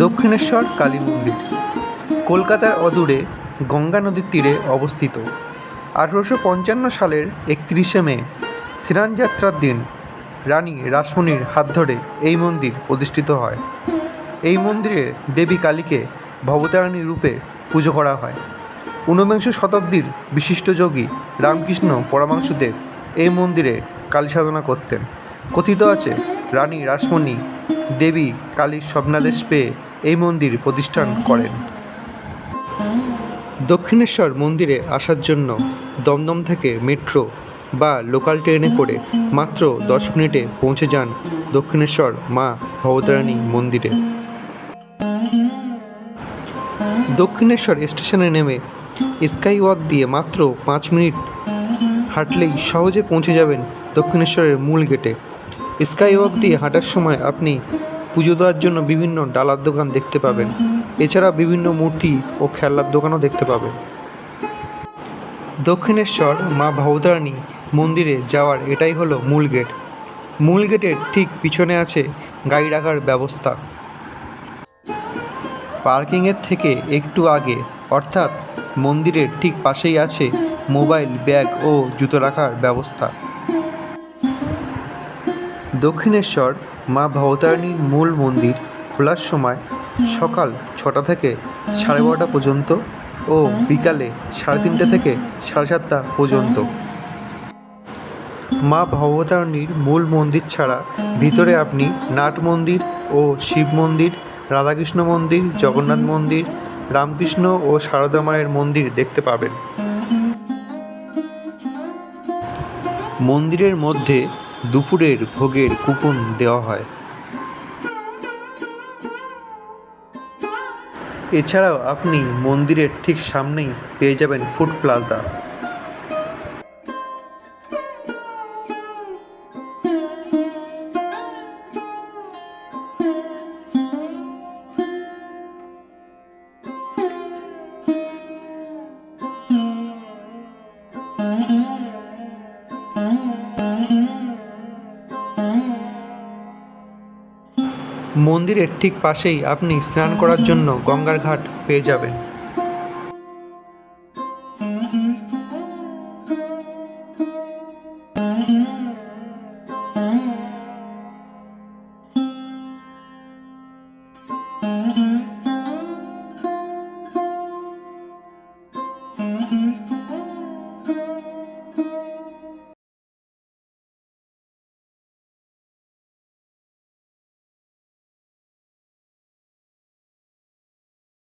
দক্ষিণেশ্বর কালী মন্দির কলকাতার অদূরে গঙ্গা নদীর তীরে অবস্থিত। 1855 সালের 31শে মে স্নানযাত্রার দিন রানী রাসমণির হাত ধরে এই মন্দির প্রতিষ্ঠিত হয়। এই মন্দিরে দেবী কালীকে ভবতারিণী রূপে পুজো করা হয়। ঊনবিংশ শতাব্দীর বিশিষ্ট যোগী রামকৃষ্ণ পরমহংসদেব এই মন্দিরে কালী সাধনা করতেন। কথিত আছে রানী রাসমণি দেবী কালীর স্বপ্নাদেশ পেয়ে এই মন্দির প্রতিষ্ঠান করেন। দক্ষিণেশ্বর মন্দিরে আসার জন্য দমদম থেকে মেট্রো বা লোকাল ট্রেনে করে মাত্র 10 মিনিটে পৌঁছে যান দক্ষিণেশ্বর মা ভবতারিণী মন্দিরে। দক্ষিণেশ্বর স্টেশনে নেমে স্কাই ওয়াক দিয়ে মাত্র 5 মিনিট হাঁটলেই সহজে পৌঁছে যাবেন দক্ষিণেশ্বরের মূল গেটে। স্কাই ওয়াক দিয়ে হাঁটার সময় আপনি পুজো দেওয়ার জন্য বিভিন্ন ডালার দোকান দেখতে পাবেন। এছাড়া বিভিন্ন মূর্তি ও খেলনার দোকানও দেখতে পাবেন। দক্ষিণেশ্বর মা ভবতারিণী মন্দিরে যাওয়ার এটাই হলো মূল গেট। মূল গেটের ঠিক পিছনে আছে গাড়ি রাখার ব্যবস্থা। পার্কিংয়ের থেকে একটু আগে অর্থাৎ মন্দিরের ঠিক পাশেই আছে মোবাইল, ব্যাগ ও জুতো রাখার ব্যবস্থা। দক্ষিণেশ্বর মা ভবতারিণীর মূল মন্দির খোলার সময় সকাল 6টা থেকে 12:30 পর্যন্ত ও বিকালে 3:30 থেকে 7:30 পর্যন্ত। মা ভবতারিণীর মূল মন্দির ছাড়া ভিতরে আপনি নাট মন্দির ও শিব মন্দির, রাধাকৃষ্ণ মন্দির, জগন্নাথ মন্দির, রামকৃষ্ণ ও সারদা মায়ের মন্দির দেখতে পাবেন। মন্দিরের মধ্যে দুপুরের ভোগের কুপন দেওয়া হয়। এছাড়াও আপনি মন্দিরের ঠিক সামনেই পেয়ে যাবেন ফুড প্লাজা। মন্দিরের ঠিক পাশেই আপনি স্নান করার জন্য গঙ্গার ঘাট পেয়ে যাবেন।